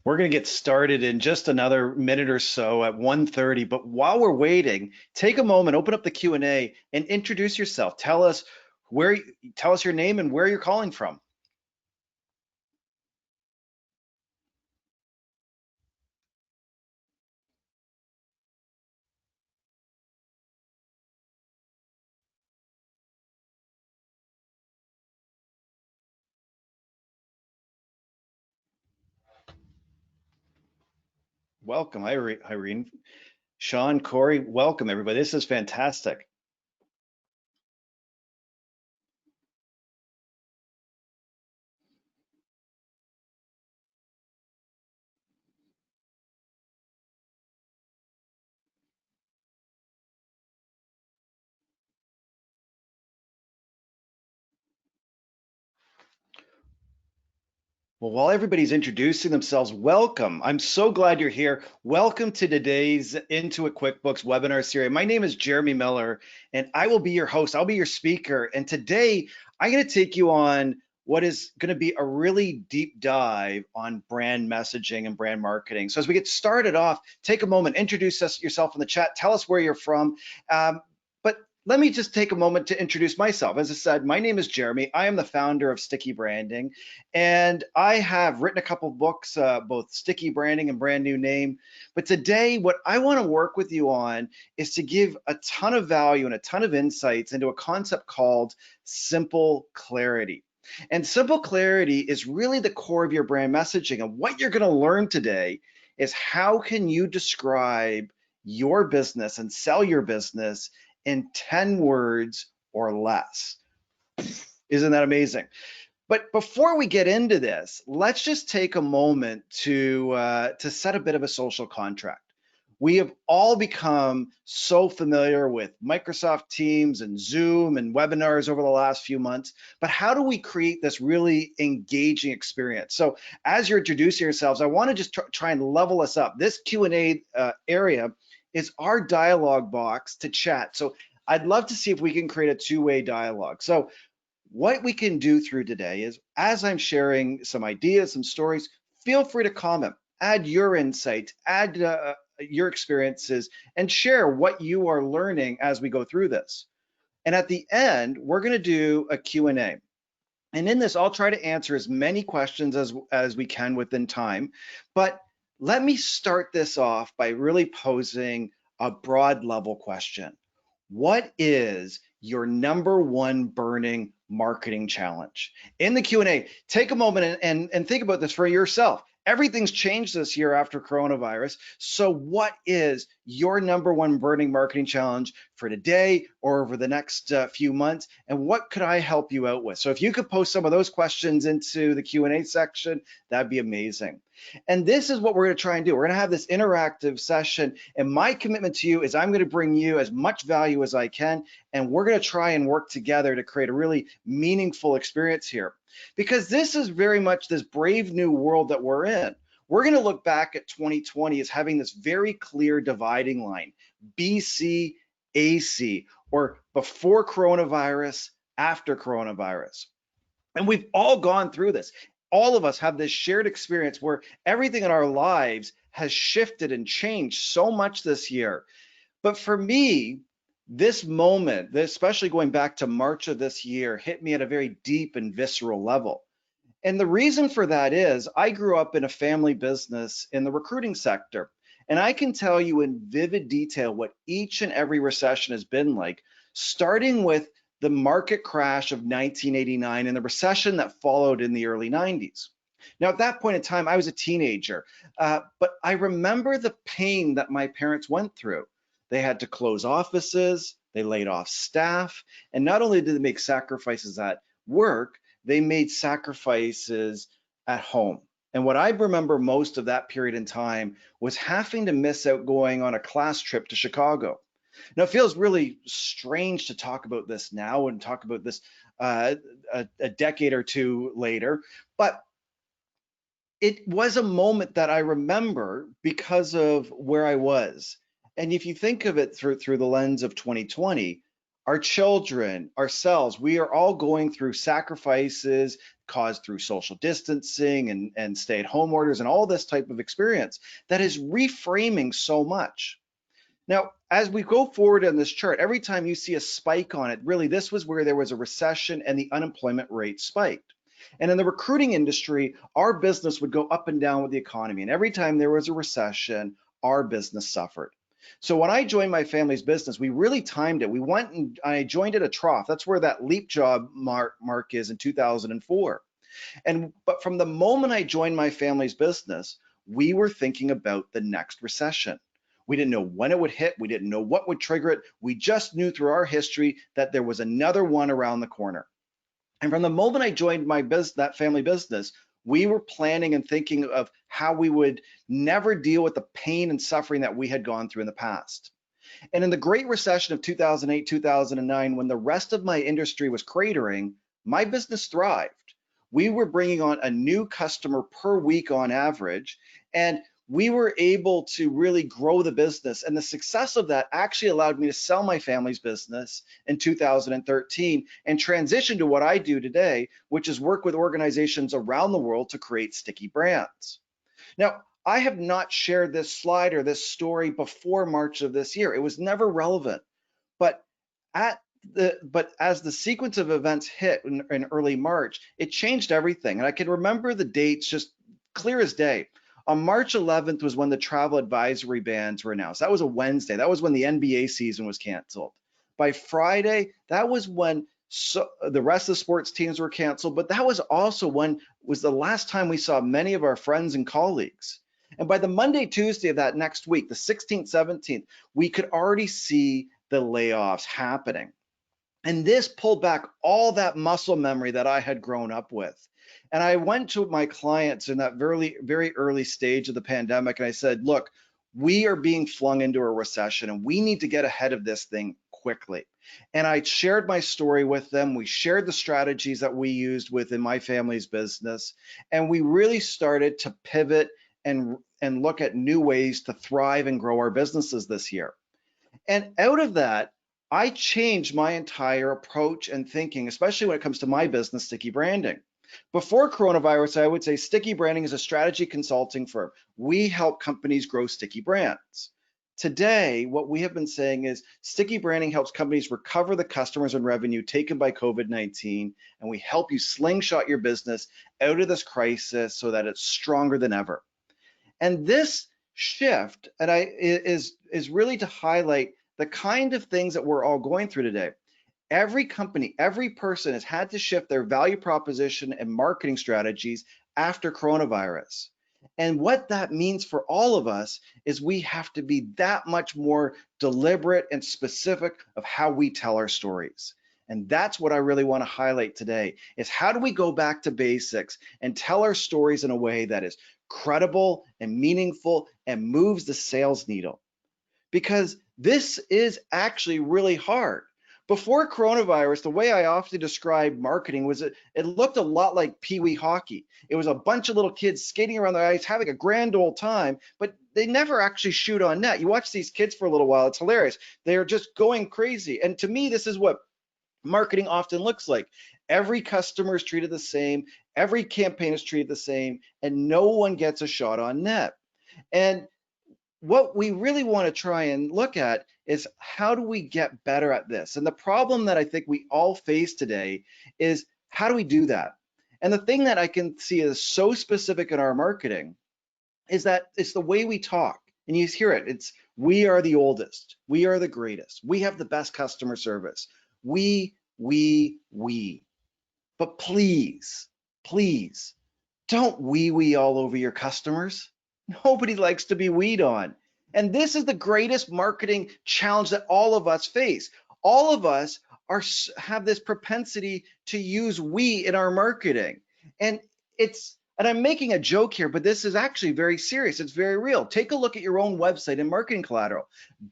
We're going to get started in just another minute or so at 1:30. But while we're waiting, take a moment, open up the Q&A and introduce yourself. Where, tell us your name and where you're calling from. Welcome, Irene. Sean, Corey, welcome everybody. This is fantastic. Well, while everybody's introducing themselves, welcome. I'm so glad you're here. Welcome to today's Into It QuickBooks webinar series. My name is Jeremy Miller, and I will be your host. I'll be your speaker. And today, I'm going to take you on what is going to be a really deep dive on brand messaging and brand marketing. So as we get started off, take a moment, introduce yourself in the chat, tell us where you're from. But let me just take a moment to introduce myself. As I said, my name is Jeremy. I am the founder of Sticky Branding. And I have written a couple of books, both Sticky Branding and Brand New Name. But today, what I want to work with you on is to give a ton of value and a ton of insights into a concept called simple clarity. And simple clarity is really the core of your brand messaging. And what you're going to learn today is how can you describe your business and sell your business in 10 words or less. Isn't that amazing? But before we get into this, let's just take a moment to set a bit of a social contract. We have all become so familiar with Microsoft Teams and Zoom and webinars over the last few months, but how do we create this really engaging experience? So as you're introducing yourselves, I want to just try and level us up. This Q&A area is our dialogue box to chat. So I'd love to see if we can create a two-way dialogue. So what we can do through today is, as I'm sharing some ideas, some stories, feel free to comment, add your insights, add your experiences, and share what you are learning as we go through this. And at the end, we're going to do a Q&A. And in this, I'll try to answer as many questions as we can within time. But let me start this off by really posing a broad level question. What is your number one burning marketing challenge? In the Q&A, take a moment and think about this for yourself. Everything's changed this year after coronavirus. So what is your number one burning marketing challenge for today or over the next few months? And what could I help you out with? So if you could post some of those questions into the Q&A section, that'd be amazing. And this is what we're going to try and do. We're going to have this interactive session. And my commitment to you is I'm going to bring you as much value as I can. And we're going to try and work together to create a really meaningful experience here. Because this is very much this brave new world that we're in. We're going to look back at 2020 as having this very clear dividing line, BC, AC, or before coronavirus, after coronavirus. And we've all gone through this. All of us have this shared experience where everything in our lives has shifted and changed so much this year. But for me, this moment, especially going back to March of this year, hit me at a very deep and visceral level. And the reason for that is I grew up in a family business in the recruiting sector. And I can tell you in vivid detail what each and every recession has been like, starting with the market crash of 1989 and the recession that followed in the early 90s. Now, at that point in time, I was a teenager, but I remember the pain that my parents went through. They had to close offices, they laid off staff, and not only did they make sacrifices at work, they made sacrifices at home. And what I remember most of that period in time was having to miss out going on a class trip to Chicago. Now, it feels really strange to talk about this now and talk about this a decade or two later, but it was a moment that I remember because of where I was. And if you think of it through the lens of 2020, Our children, ourselves, we are all going through sacrifices caused through social distancing and stay-at-home orders and all this type of experience that is reframing so much. Now, as we go forward on this chart, every time you see a spike on it, really this was where there was a recession and the unemployment rate spiked. And in the recruiting industry, our business would go up and down with the economy. And every time there was a recession, our business suffered. So when I joined my family's business, we really timed it. We went and I joined at a trough. That's where that leap job mark is in 2004. But from the moment I joined my family's business, we were thinking about the next recession. We didn't know when it would hit. We didn't know what would trigger it. We just knew through our history that there was another one around the corner. And from the moment I joined my business, that family business, we were planning and thinking of how we would never deal with the pain and suffering that we had gone through in the past. And in the Great Recession of 2008, 2009, when the rest of my industry was cratering, my business thrived. We were bringing on a new customer per week on average, and we were able to really grow the business. And the success of that actually allowed me to sell my family's business in 2013 and transition to what I do today, which is work with organizations around the world to create sticky brands. Now, I have not shared this slide or this story before March of this year. It was never relevant. But as the sequence of events hit in early March, it changed everything. And I can remember the dates just clear as day. On March 11th was when the travel advisory bans were announced. That was a Wednesday. That was when the NBA season was canceled. By Friday, that was when the rest of the sports teams were canceled, but that was also when was the last time we saw many of our friends and colleagues. And by the Monday, Tuesday of that next week, the 16th, 17th, we could already see the layoffs happening. And this pulled back all that muscle memory that I had grown up with. And I went to my clients in that very, very early stage of the pandemic, and I said, look, we are being flung into a recession and we need to get ahead of this thing quickly. And I shared my story with them. We shared the strategies that we used within my family's business. And we really started to pivot and look at new ways to thrive and grow our businesses this year. And out of that, I changed my entire approach and thinking, especially when it comes to my business, Sticky Branding. Before coronavirus, I would say Sticky Branding is a strategy consulting firm. We help companies grow sticky brands. Today, what we have been saying is Sticky Branding helps companies recover the customers and revenue taken by COVID-19, and we help you slingshot your business out of this crisis so that it's stronger than ever. And this shift is really to highlight the kind of things that we're all going through today. Every company, every person has had to shift their value proposition and marketing strategies after coronavirus. And what that means for all of us is we have to be that much more deliberate and specific of how we tell our stories. And that's what I really want to highlight today is how do we go back to basics and tell our stories in a way that is credible and meaningful and moves the sales needle? Because this is actually really hard. Before coronavirus, the way I often described marketing was it looked a lot like Pee-wee hockey. It was a bunch of little kids skating around the ice, having a grand old time, but they never actually shoot on net. You watch these kids for a little while, it's hilarious. They're just going crazy. And to me, this is what marketing often looks like. Every customer is treated the same, every campaign is treated the same, and no one gets a shot on net. And what we really want to try and look at is how do we get better at this? And the problem that I think we all face today is how do we do that? And the thing that I can see is so specific in our marketing is that it's the way we talk. And you hear it, it's we are the oldest, we are the greatest, we have the best customer service. We. But please, please, don't wee all over your customers. Nobody likes to be weed on. And this is the greatest marketing challenge that all of us face. All of us have this propensity to use we in our marketing. And I'm making a joke here, but this is actually very serious. It's very real. Take a look at your own website and marketing collateral.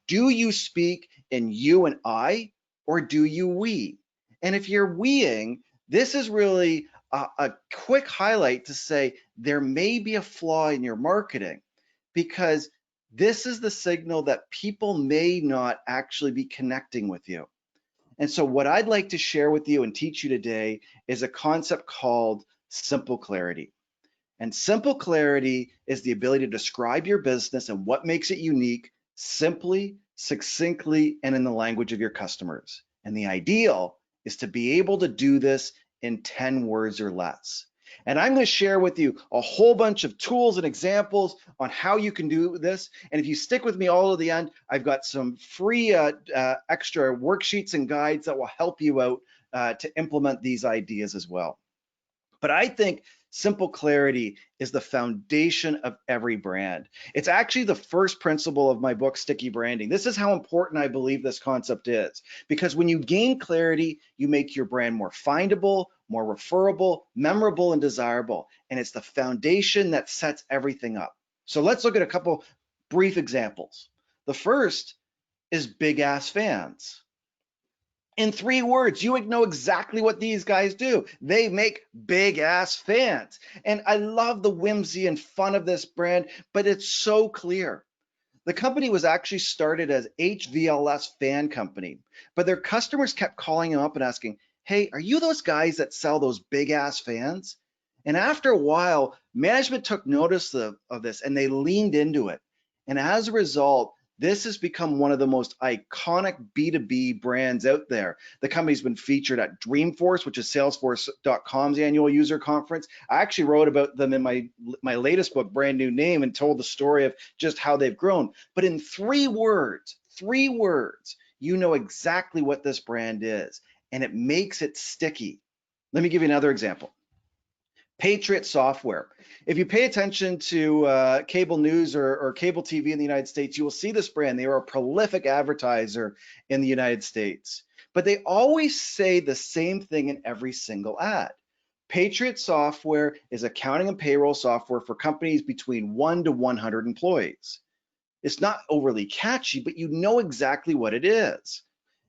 Do you speak in you and I, or do you we? And if you're weeing, this is really a quick highlight to say there may be a flaw in your marketing, because this is the signal that people may not actually be connecting with you. And so what I'd like to share with you and teach you today is a concept called simple clarity. And simple clarity is the ability to describe your business and what makes it unique simply, succinctly, and in the language of your customers. And the ideal is to be able to do this in 10 words or less. And I'm going to share with you a whole bunch of tools and examples on how you can do this. And if you stick with me all to the end, I've got some free extra worksheets and guides that will help you out to implement these ideas as well. But I think simple clarity is the foundation of every brand. It's actually the first principle of my book, Sticky Branding. This is how important I believe this concept is, because when you gain clarity, you make your brand more findable, more referable, memorable, and desirable. And it's the foundation that sets everything up. So let's look at a couple brief examples. The first is big ass fans. In 3 words, you would know exactly what these guys do. They make big ass fans. And I love the whimsy and fun of this brand, but it's so clear. The company was actually started as HVLS Fan Company, but their customers kept calling them up and asking, hey, are you those guys that sell those big ass fans? And after a while, management took notice of this and they leaned into it. And as a result, this has become one of the most iconic B2B brands out there. The company's been featured at Dreamforce, which is Salesforce.com's annual user conference. I actually wrote about them in my latest book, Brand New Name, and told the story of just how they've grown. But in 3 words, you know exactly what this brand is, and it makes it sticky. Let me give you another example. Patriot Software. If you pay attention to cable news or cable TV in the United States, you will see this brand. They are a prolific advertiser in the United States, but they always say the same thing in every single ad. Patriot Software is accounting and payroll software for companies between 1 to 100 employees. It's not overly catchy, but you know exactly what it is.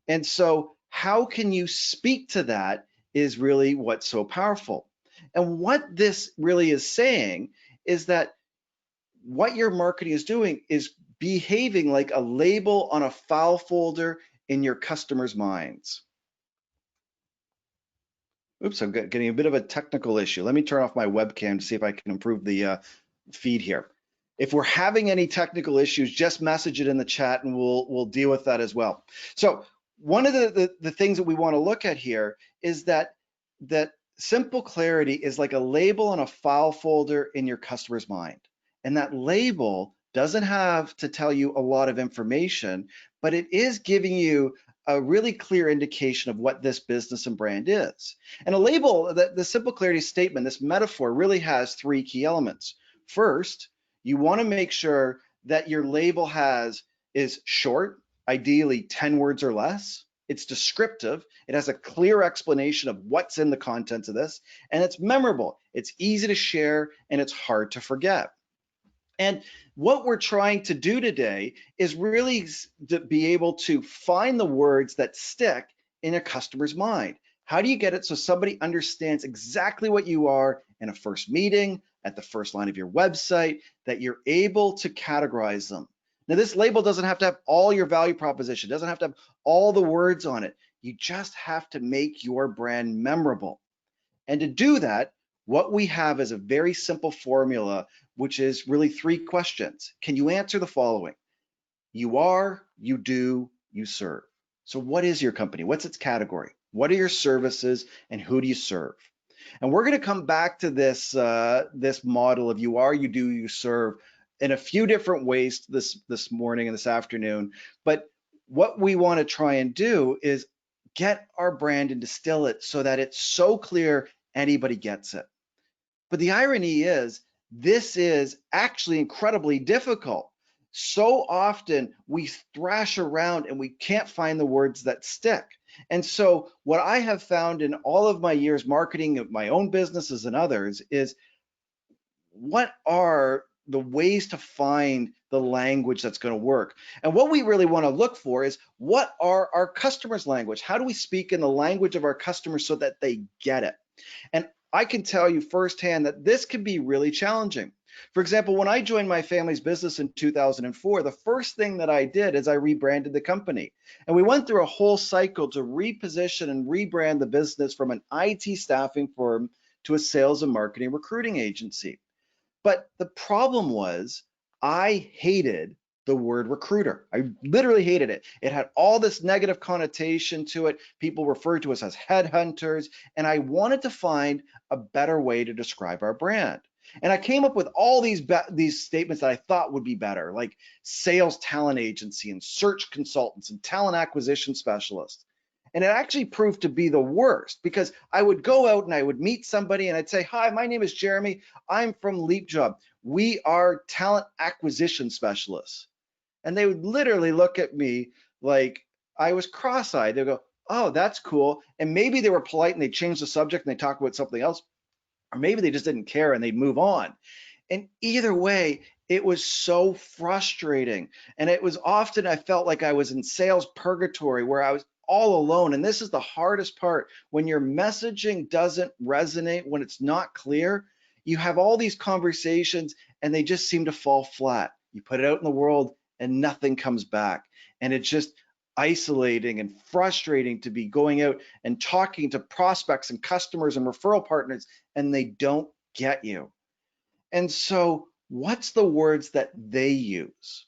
And so how can you speak to that is really what's so powerful. And what this really is saying is that what your marketing is doing is behaving like a label on a file folder in your customers' minds. Oops, I'm getting a bit of a technical issue. Let me turn off my webcam to see if I can improve the feed here. If we're having any technical issues, just message it in the chat and we'll deal with that as well. So one of the things that we want to look at here is that simple clarity is like a label on a file folder in your customer's mind. And that label doesn't have to tell you a lot of information, but it is giving you a really clear indication of what this business and brand is. And a label, the simple clarity statement, this metaphor really has 3 key elements. First, you want to make sure that your label is short, ideally 10 words or less. It's descriptive. It has a clear explanation of what's in the contents of this, and it's memorable. It's easy to share, and it's hard to forget. And what we're trying to do today is really to be able to find the words that stick in a customer's mind. How do you get it so somebody understands exactly what you are in a first meeting, at the first line of your website, that you're able to categorize them? Now, this label doesn't have to have all your value proposition, doesn't have to have all the words on it. You just have to make your brand memorable. And to do that, what we have is a very simple formula, which is really 3 questions. Can you answer the following? You are, you do, you serve. So what is your company? What's its category? What are your services and who do you serve? And we're going to come back to this model of you are, you do, you serve in a few different ways this morning and this afternoon. But what we want to try and do is get our brand and distill it so that it's so clear anybody gets it. But the irony is, this is actually incredibly difficult. So often we thrash around and we can't find the words that stick. And so what I have found in all of my years marketing my own businesses and others is, what are the ways to find the language that's going to work? And what we really want to look for is, what are our customers' language? How do we speak in the language of our customers so that they get it? And I can tell you firsthand that this can be really challenging. For example, when I joined my family's business in 2004, the first thing that I did is I rebranded the company. And we went through a whole cycle to reposition and rebrand the business from an IT staffing firm to a sales and marketing recruiting agency. But the problem was I hated the word recruiter. I literally hated it. It had all this negative connotation to it. People referred to us as headhunters, and I wanted to find a better way to describe our brand. And I came up with all these statements that I thought would be better, like sales talent agency and search consultants and talent acquisition specialists. And it actually proved to be the worst because I would go out and I would meet somebody and I'd say, "Hi, my name is Jeremy. I'm from Leap Job. We are talent acquisition specialists." And they would literally look at me like I was cross-eyed. They'd go, "Oh, that's cool." And maybe they were polite and they changed the subject and they talked about something else, or maybe they just didn't care and they'd move on. And either way, it was so frustrating. And it was often I felt like I was in sales purgatory where I was all alone. And this is the hardest part. When your messaging doesn't resonate, when it's not clear, you have all these conversations and they just seem to fall flat. You put it out in the world and nothing comes back. And it's just isolating and frustrating to be going out and talking to prospects and customers and referral partners, and they don't get you. And so, what's the words that they use?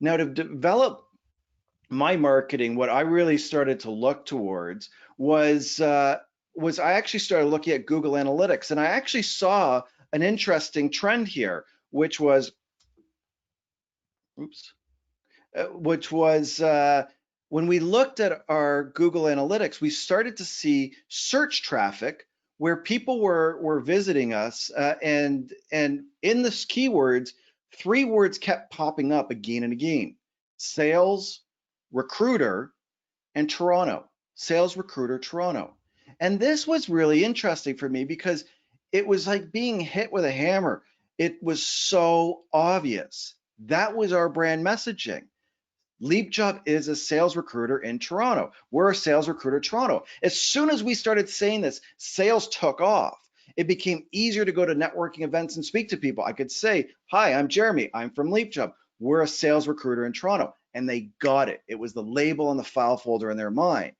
Now, to develop my marketing, what I really started to look towards was I actually started looking at Google Analytics, and I actually saw an interesting trend here, which was, oops, which was when we looked at our Google Analytics, we started to see search traffic where people were visiting us, and in the keywords, three words kept popping up again and again: sales, recruiter, and Toronto. Sales, recruiter, Toronto. And this was really interesting for me because it was like being hit with a hammer. It was so obvious. That was our brand messaging. Leap Job is a sales recruiter in Toronto. We're a sales recruiter in Toronto. As soon as we started saying this, sales took off. It became easier to go to networking events and speak to people. I could say, "Hi, I'm Jeremy. I'm from Leap Job. We're a sales recruiter in Toronto." And they got it. It was the label on the file folder in their mind.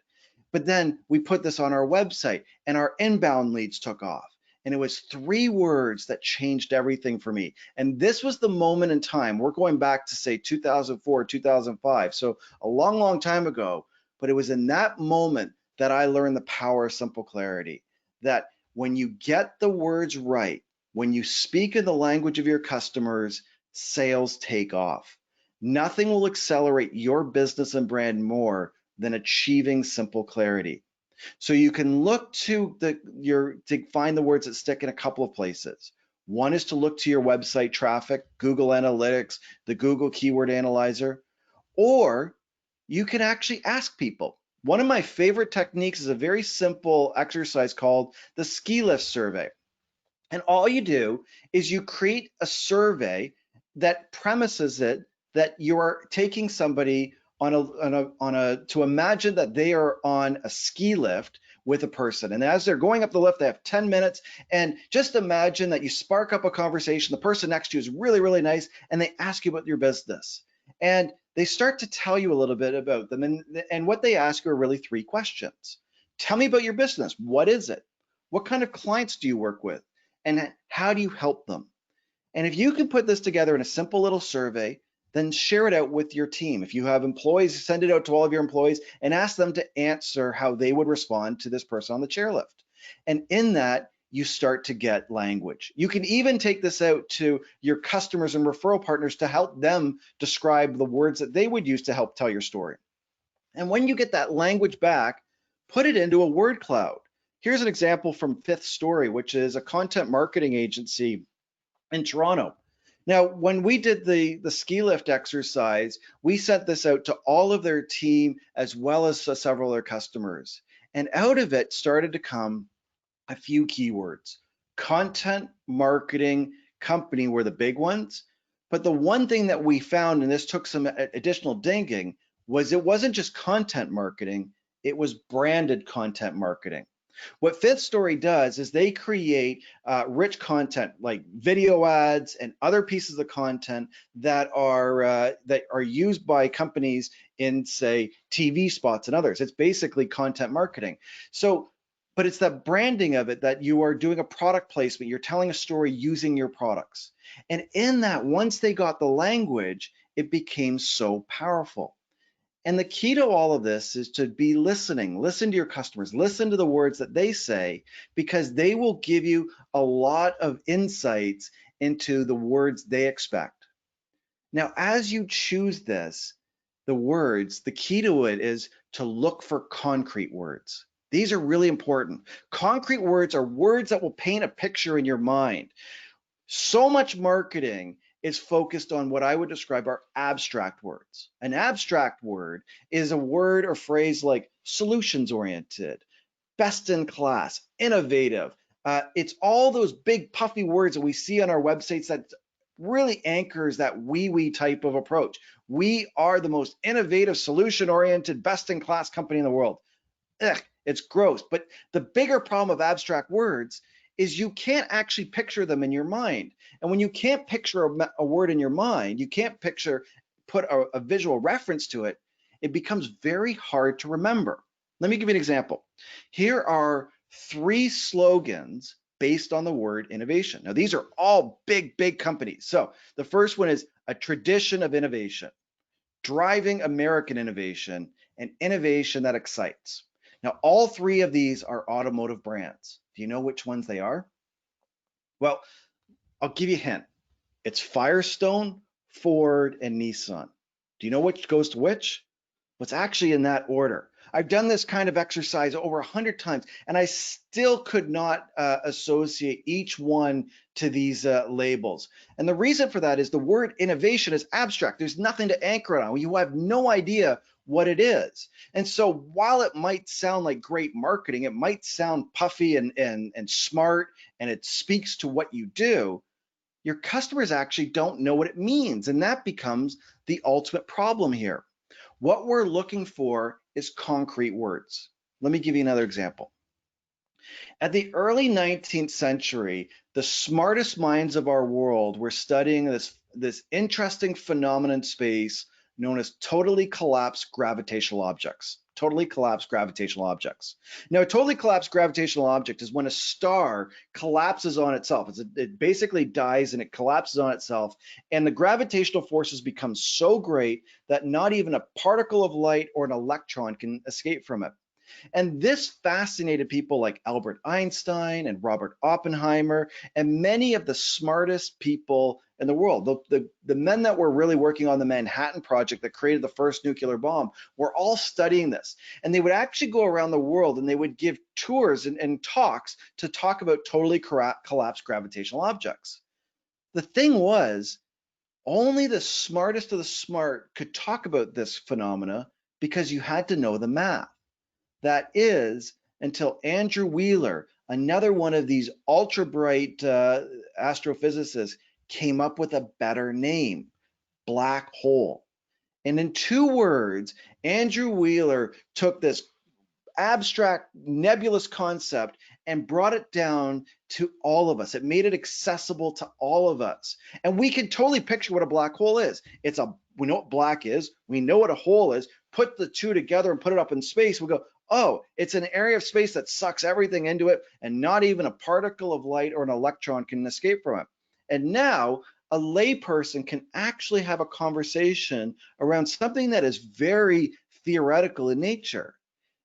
But then we put this on our website and our inbound leads took off. And it was three words that changed everything for me. And this was the moment in time. We're going back to say 2004, 2005. So a long, long time ago. But it was in that moment that I learned the power of simple clarity. That when you get the words right, when you speak in the language of your customers, sales take off. Nothing will accelerate your business and brand more than achieving simple clarity. So you can look to find the words that stick in a couple of places. One is to look to your website traffic, Google Analytics, the Google Keyword Analyzer, or you can actually ask people. One of my favorite techniques is a very simple exercise called the ski lift survey. And all you do is you create a survey that premises it that you are taking somebody to imagine that they are on a ski lift with a person. And as they're going up the lift, they have 10 minutes. And just imagine that you spark up a conversation. The person next to you is really, really nice. And they ask you about your business. And they start to tell you a little bit about them. And what they ask you are really three questions. Tell me about your business. What is it? What kind of clients do you work with? And how do you help them? And if you can put this together in a simple little survey, then share it out with your team. If you have employees, send it out to all of your employees and ask them to answer how they would respond to this person on the chairlift. And in that, you start to get language. You can even take this out to your customers and referral partners to help them describe the words that they would use to help tell your story. And when you get that language back, put it into a word cloud. Here's an example from Fifth Story, which is a content marketing agency in Toronto. Now, when we did the ski lift exercise, we sent this out to all of their team as well as several of their customers. And out of it started to come a few keywords. Content marketing company were the big ones. But the one thing that we found, and this took some additional digging, was it wasn't just content marketing, it was branded content marketing. What Fifth Story does is they create rich content like video ads and other pieces of content that are used by companies in, say, TV spots and others. It's basically content marketing. So, but it's that branding of it, that you are doing a product placement, you're telling a story using your products. And in that, once they got the language, it became so powerful. And the key to all of this is to be listening. Listen to your customers, listen to the words that they say, because they will give you a lot of insights into the words they expect. Now, as you choose this, the words, the key to it is to look for concrete words. These are really important. Concrete words are words that will paint a picture in your mind. So much marketing is focused on what I would describe are abstract words. An abstract word is a word or phrase like solutions oriented, best in class, innovative. It's all those big puffy words that we see on our websites that really anchors that we type of approach. We are the most innovative, solution oriented, best in class company in the world. Ugh, it's gross. But the bigger problem of abstract words is you can't actually picture them in your mind. And when you can't picture a word in your mind, you can't put a visual reference to it, it becomes very hard to remember. Let me give you an example. Here are 3 slogans based on the word innovation. Now, these are all big companies. So the first one is a tradition of innovation, driving American innovation, and innovation that excites. Now, all 3 of these are automotive brands. Do you know which ones they are? Well, I'll give you a hint. It's Firestone, Ford, and Nissan. Do you know which goes to which? What's actually in that order? I've done this kind of exercise over 100 times, and I still could not associate each one to these labels. And the reason for that is the word innovation is abstract. There's nothing to anchor it on. You have no idea what it is. And so while it might sound like great marketing, it might sound puffy and smart, and it speaks to what you do, your customers actually don't know what it means. And that becomes the ultimate problem here. What we're looking for is concrete words. Let me give you another example. At the early 19th century, the smartest minds of our world were studying this interesting phenomenon in space known as totally collapsed gravitational objects. Totally collapsed gravitational objects. Now, a totally collapsed gravitational object is when a star collapses on itself. It basically dies and it collapses on itself, and the gravitational forces become so great that not even a particle of light or an electron can escape from it. And this fascinated people like Albert Einstein and Robert Oppenheimer and many of the smartest people in the world. The men that were really working on the Manhattan Project that created the first nuclear bomb were all studying this. And they would actually go around the world and they would give tours and talks to talk about totally collapsed gravitational objects. The thing was, only the smartest of the smart could talk about this phenomena because you had to know the math. That is, until Andrew Wheeler, another one of these ultra bright astrophysicists, came up with a better name, black hole. And in 2 words, Andrew Wheeler took this abstract, nebulous concept and brought it down to all of us. It made it accessible to all of us. And we can totally picture what a black hole is. We know what black is, we know what a hole is. Put the 2 together and put it up in space, we'll go, oh, it's an area of space that sucks everything into it, and not even a particle of light or an electron can escape from it. And now a layperson can actually have a conversation around something that is very theoretical in nature.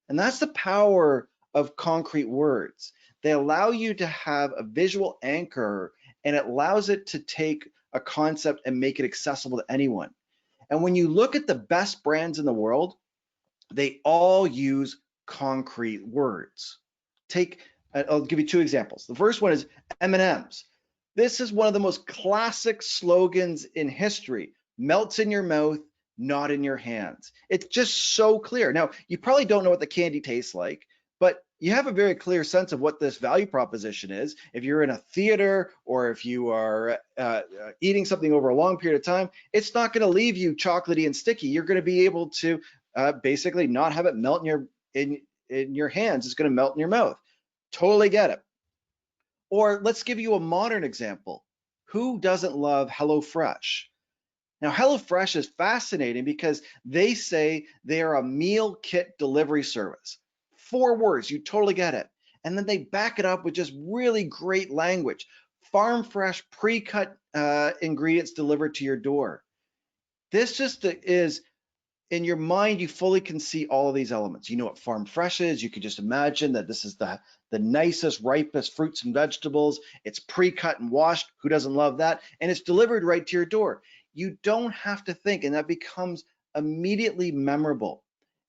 And that's the power of concrete words. They allow you to have a visual anchor, and it allows it to take a concept and make it accessible to anyone. And when you look at the best brands in the world, they all use concrete words. I'll give you 2 examples. The first one is M&M's. This is one of the most classic slogans in history. Melts in your mouth, not in your hands. It's just so clear. Now, you probably don't know what the candy tastes like, but you have a very clear sense of what this value proposition is. If you're in a theater or if you are eating something over a long period of time, it's not going to leave you chocolatey and sticky. You're going to be able to basically not have it melt in your hands. It's going to melt in your mouth. Totally get it. Or let's give you a modern example. Who doesn't love HelloFresh? Now, HelloFresh is fascinating because they say they are a meal kit delivery service. 4 words, you totally get it. And then they back it up with just really great language. Farm fresh, pre-cut ingredients delivered to your door. This just is in your mind, you fully can see all of these elements. You know what farm fresh is. You could just imagine that this is the nicest, ripest fruits and vegetables. It's pre-cut and washed. Who doesn't love that? And it's delivered right to your door. You don't have to think, and that becomes immediately memorable.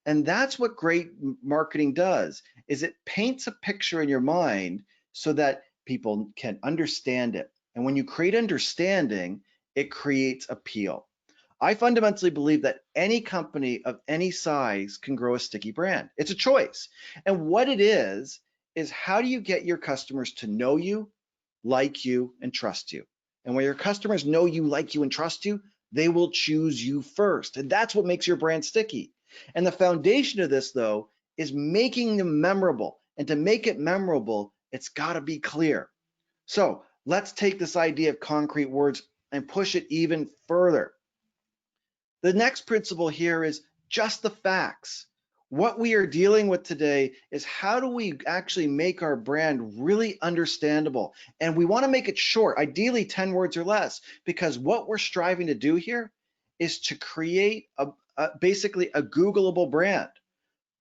And that's what great marketing does, is it paints a picture in your mind so that people can understand it. And when you create understanding, it creates appeal. I fundamentally believe that any company of any size can grow a sticky brand. It's a choice. And what it is how do you get your customers to know you, like you, and trust you? And when your customers know you, like you, and trust you, they will choose you first. And that's what makes your brand sticky. And the foundation of this, though, is making them memorable. And to make it memorable, it's got to be clear. So let's take this idea of concrete words and push it even further. The next principle here is just the facts. What we are dealing with today is how do we actually make our brand really understandable? And we want to make it short, ideally 10 words or less, because what we're striving to do here is to create basically a Googleable brand.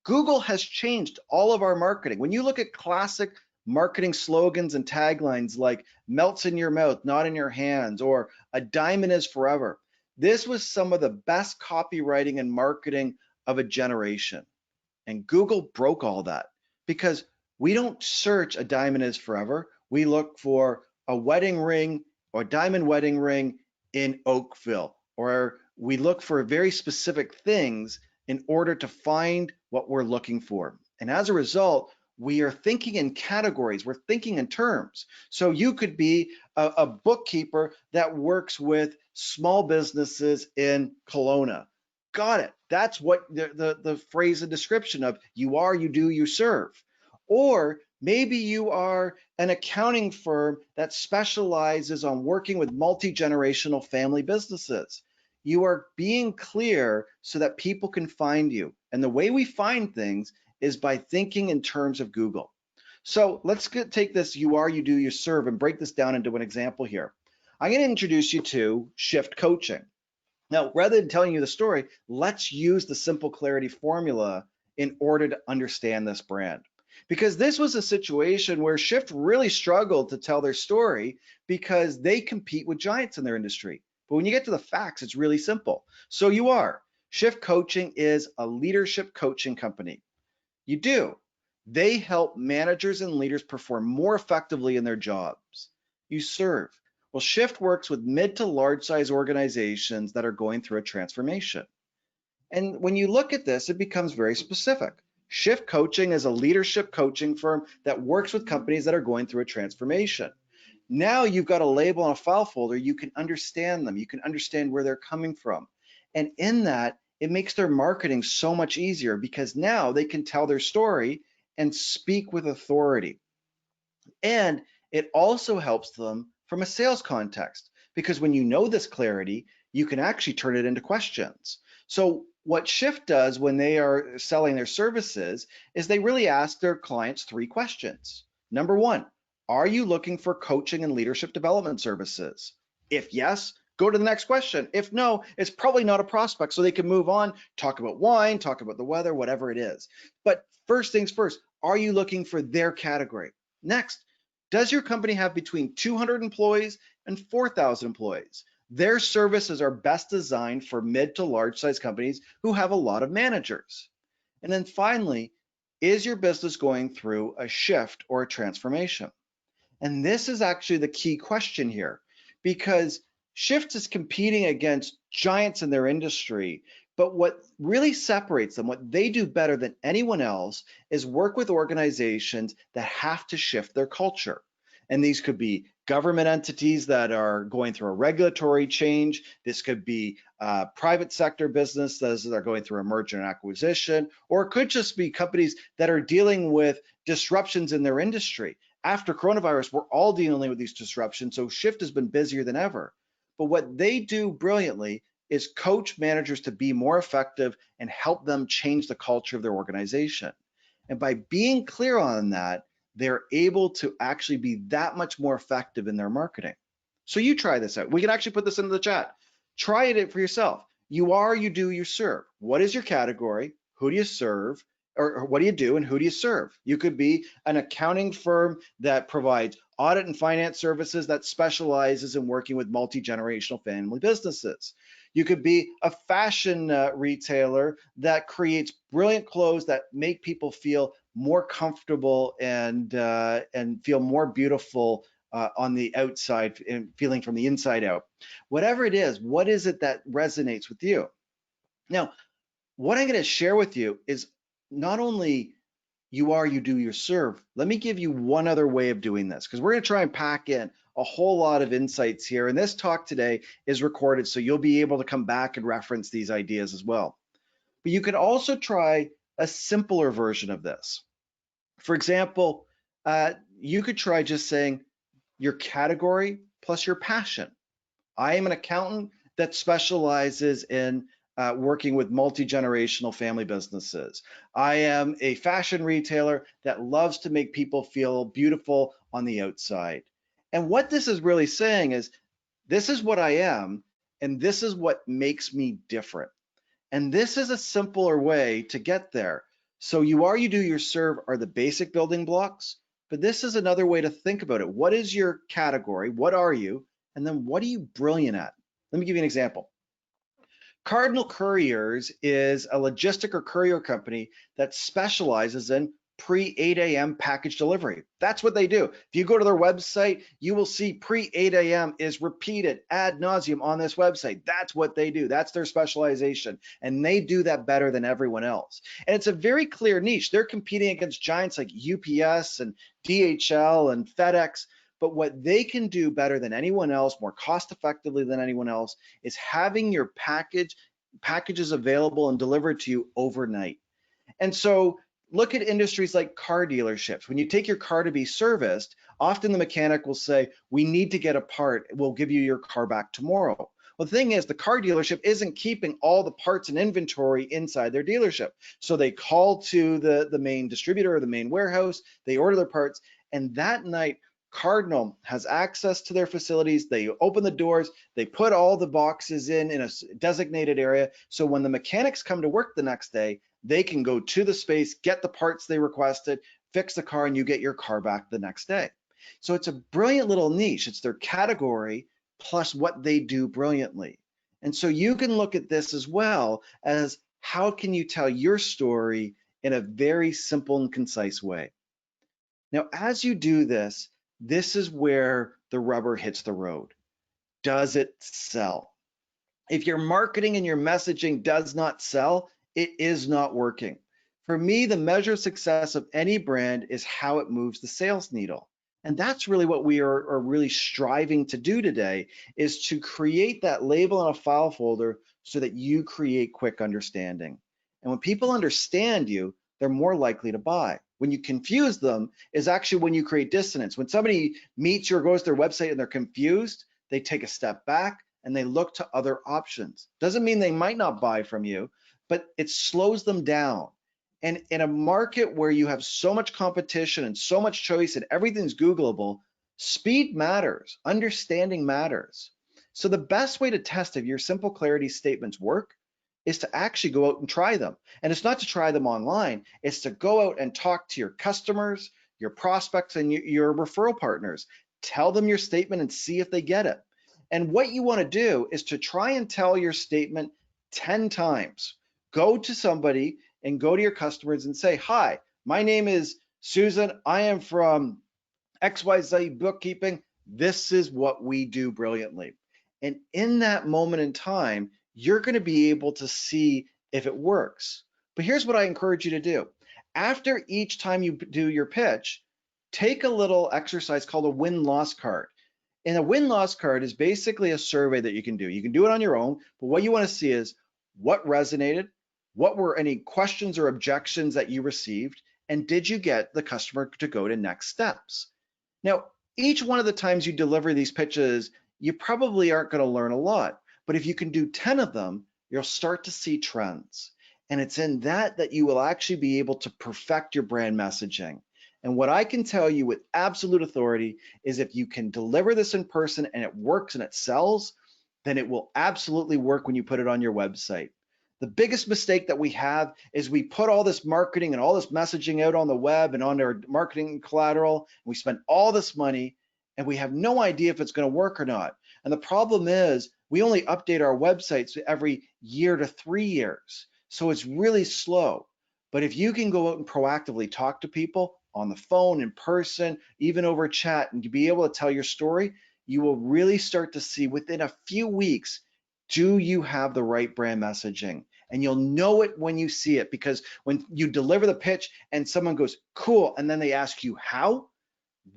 Google has changed all of our marketing. When you look at classic marketing slogans and taglines like melts in your mouth, not in your hands, or a diamond is forever, this was some of the best copywriting and marketing of a generation. And Google broke all that because we don't search a diamond is forever. We look for a wedding ring or a diamond wedding ring in Oakville, or we look for very specific things in order to find what we're looking for. And as a result, we are thinking in categories, we're thinking in terms. So you could be a bookkeeper that works with small businesses in Kelowna. Got it. That's what the phrase and description of you are, you do, you serve. Or maybe you are an accounting firm that specializes on working with multi-generational family businesses. You are being clear so that people can find you. And the way we find things is by thinking in terms of Google. So let's take this you are, you do, you serve and break this down into an example here. I'm going to introduce you to Shift Coaching. Now, rather than telling you the story, let's use the simple clarity formula in order to understand this brand. Because this was a situation where Shift really struggled to tell their story because they compete with giants in their industry. But when you get to the facts, it's really simple. So you are. Shift Coaching is a leadership coaching company. You do. They help managers and leaders perform more effectively in their jobs. You serve. Well, Shift works with mid to large size organizations that are going through a transformation. And when you look at this, it becomes very specific. Shift Coaching is a leadership coaching firm that works with companies that are going through a transformation. Now you've got a label on a file folder, you can understand them, you can understand where they're coming from. And in that, it makes their marketing so much easier because now they can tell their story and speak with authority. And it also helps them from a sales context because when you know this clarity, you can actually turn it into questions. So what Shift does when they are selling their services is they really ask their clients 3 questions. Number 1, are you looking for coaching and leadership development services? If yes, go to the next question. If no, it's probably not a prospect, so they can move on, talk about wine, talk about the weather, whatever it is. But first things first, are you looking for their category? Next, does your company have between 200 employees and 4,000 employees? Their services are best designed for mid to large size companies who have a lot of managers. And then finally, is your business going through a shift or a transformation? And this is actually the key question here because Shift is competing against giants in their industry, but what really separates them, what they do better than anyone else is work with organizations that have to shift their culture. And these could be government entities that are going through a regulatory change. This could be private sector businesses that are going through a merger and acquisition, or it could just be companies that are dealing with disruptions in their industry. After coronavirus, we're all dealing with these disruptions, so Shift has been busier than ever. But what they do brilliantly is coach managers to be more effective and help them change the culture of their organization. And by being clear on that, they're able to actually be that much more effective in their marketing. So you try this out. We can actually put this into the chat. Try it for yourself. You are, you do, you serve. What is your category? Who do you serve? Or what do you do and who do you serve? You could be an accounting firm that provides audit and finance services that specializes in working with multi-generational family businesses. You could be a fashion retailer that creates brilliant clothes that make people feel more comfortable and feel more beautiful on the outside and feeling from the inside out. Whatever it is, what is it that resonates with you? Now, what I'm going to share with you is not only you are, you do, you serve. Let me give you one other way of doing this, because we're going to try and pack in a whole lot of insights here. And this talk today is recorded, so you'll be able to come back and reference these ideas as well. But you could also try a simpler version of this. For example, you could try just saying your category plus your passion. I am an accountant that specializes in working with multi-generational family businesses. I am a fashion retailer that loves to make people feel beautiful on the outside. And what this is really saying is, this is what I am, and this is what makes me different. And this is a simpler way to get there. So you are, you do, you serve are the basic building blocks, but this is another way to think about it. What is your category? What are you? And then what are you brilliant at? Let me give you an example. Cardinal Couriers is a logistic or courier company that specializes in pre-8 a.m. package delivery. That's what they do. If you go to their website, you will see pre-8 a.m. is repeated ad nauseum on this website. That's what they do. That's their specialization. And they do that better than everyone else. And it's a very clear niche. They're competing against giants like UPS and DHL and FedEx. But what they can do better than anyone else, more cost effectively than anyone else, is having your packages available and delivered to you overnight. And so look at industries like car dealerships. When you take your car to be serviced, often the mechanic will say, we need to get a part, we'll give you your car back tomorrow. Well, the thing is, the car dealership isn't keeping all the parts and inventory inside their dealership. So they call to the main distributor or the main warehouse, they order their parts, and that night, Cardinal has access to their facilities. They open the doors, they put all the boxes in a designated area. So when the mechanics come to work the next day, they can go to the space, get the parts they requested, fix the car, and you get your car back the next day. So it's a brilliant little niche. It's their category plus what they do brilliantly. And so you can look at this as well as, how can you tell your story in a very simple and concise way? Now, as you do this, this is where the rubber hits the road. Does it sell? If your marketing and your messaging does not sell, it is not working. For me, the measure of success of any brand is how it moves the sales needle. And that's really what we are really striving to do today, is to create that label in a file folder so that you create quick understanding. And when people understand you, they're more likely to buy. When you confuse them is actually when you create dissonance. When somebody meets you or goes to their website and they're confused, they take a step back and they look to other options. Doesn't mean they might not buy from you, but it slows them down. And in a market where you have so much competition and so much choice and everything's Googleable, speed matters, understanding matters. So the best way to test if your simple clarity statements work is to actually go out and try them. And it's not to try them online, it's to go out and talk to your customers, your prospects, and your referral partners. Tell them your statement and see if they get it. And what you want to do is to try and tell your statement 10 times. Go to somebody and go to your customers and say, hi, my name is Susan. I am from XYZ Bookkeeping. This is what we do brilliantly. And in that moment in time, you're going to be able to see if it works. But here's what I encourage you to do. After each time you do your pitch, take a little exercise called a win-loss card. And a win-loss card is basically a survey that you can do. You can do it on your own, but what you want to see is what resonated, what were any questions or objections that you received, and did you get the customer to go to next steps? Now, each one of the times you deliver these pitches, you probably aren't going to learn a lot, but if you can do 10 of them, you'll start to see trends. And it's in that you will actually be able to perfect your brand messaging. And what I can tell you with absolute authority is if you can deliver this in person and it works and it sells, then it will absolutely work when you put it on your website. The biggest mistake that we have is we put all this marketing and all this messaging out on the web and on our marketing collateral, and we spend all this money and we have no idea if it's going to work or not. And the problem is we only update our websites every year to 3 years. So it's really slow. But if you can go out and proactively talk to people on the phone, in person, even over chat, and be able to tell your story, you will really start to see within a few weeks, do you have the right brand messaging? And you'll know it when you see it, because when you deliver the pitch and someone goes, cool, and then they ask you how,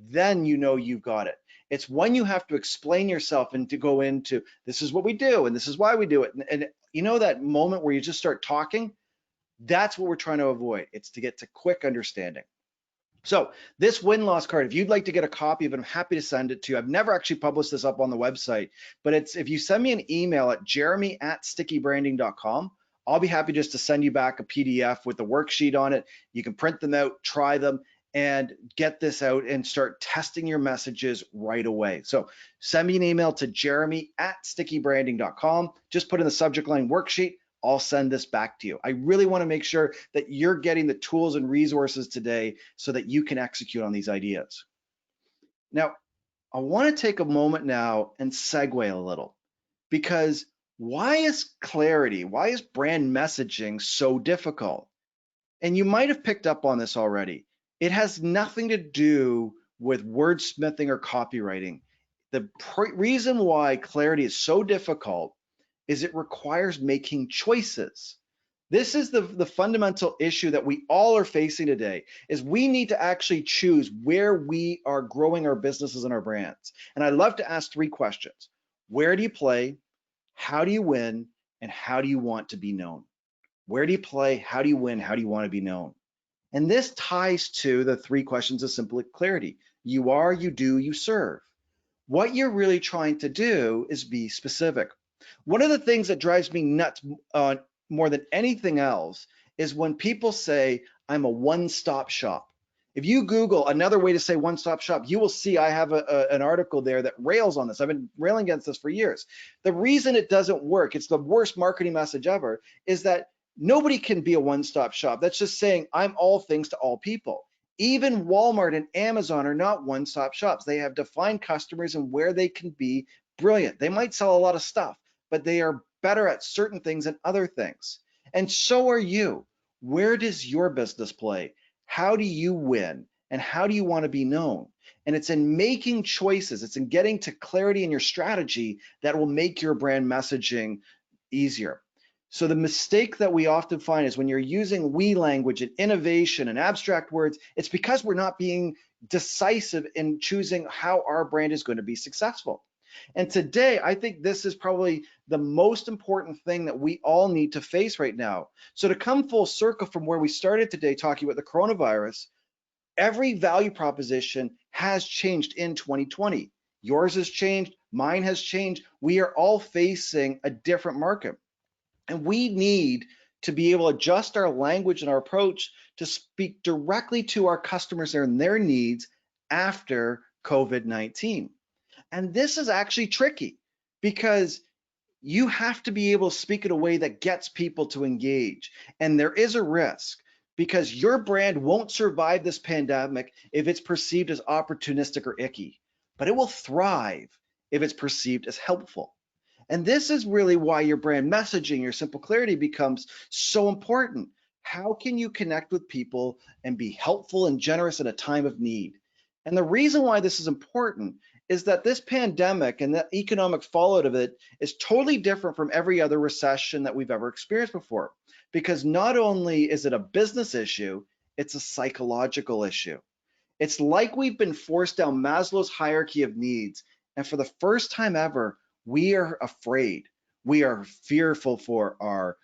then you know you've got it. It's when you have to explain yourself and to go into, this is what we do and this is why we do it. And you know that moment where you just start talking, that's what we're trying to avoid. It's to get to quick understanding. So this win-loss card, if you'd like to get a copy of it, I'm happy to send it to you. I've never actually published this up on the website, but it's, if you send me an email at jeremy@stickybranding.com, I'll be happy just to send you back a PDF with the worksheet on it. You can print them out, try them, and get this out and start testing your messages right away. So send me an email to jeremy@stickybranding.com. Just put in the subject line worksheet. I'll send this back to you. I really want to make sure that you're getting the tools and resources today so that you can execute on these ideas. Now, I want to take a moment now and segue a little, because why is clarity, why is brand messaging so difficult? And you might have picked up on this already. It has nothing to do with wordsmithing or copywriting. The reason why clarity is so difficult is it requires making choices. This is the fundamental issue that we all are facing today, is we need to actually choose where we are growing our businesses and our brands. And I love to ask 3 questions. Where do you play? How do you win? And how do you want to be known? Where do you play? How do you win? How do you want to be known? And this ties to the 3 questions of simple clarity. You are, you do, you serve. What you're really trying to do is be specific. One of the things that drives me nuts more than anything else is when people say, I'm a one-stop shop. If you Google another way to say one-stop shop, you will see I have an article there that rails on this. I've been railing against this for years. The reason it doesn't work, it's the worst marketing message ever, is that nobody can be a one-stop shop. That's just saying I'm all things to all people. Even Walmart and Amazon are not one-stop shops. They have defined customers and where they can be brilliant. They might sell a lot of stuff, but they are better at certain things than other things. And so are you. Where does your business play? How do you win? And how do you want to be known? And it's in making choices, it's in getting to clarity in your strategy that will make your brand messaging easier. So the mistake that we often find is when you're using we language and innovation and abstract words, it's because we're not being decisive in choosing how our brand is going to be successful. And today, I think this is probably the most important thing that we all need to face right now. So to come full circle from where we started today talking about the coronavirus, every value proposition has changed in 2020. Yours has changed, mine has changed. We are all facing a different market. And we need to be able to adjust our language and our approach to speak directly to our customers and their needs after COVID-19. And this is actually tricky because you have to be able to speak in a way that gets people to engage. And there is a risk because your brand won't survive this pandemic if it's perceived as opportunistic or icky, but it will thrive if it's perceived as helpful. And this is really why your brand messaging, your simple clarity becomes so important. How can you connect with people and be helpful and generous in a time of need? And the reason why this is important is that this pandemic and the economic fallout of it is totally different from every other recession that we've ever experienced before. Because not only is it a business issue, it's a psychological issue. It's like we've been forced down Maslow's hierarchy of needs. And for the first time ever, we are afraid. We are fearful for our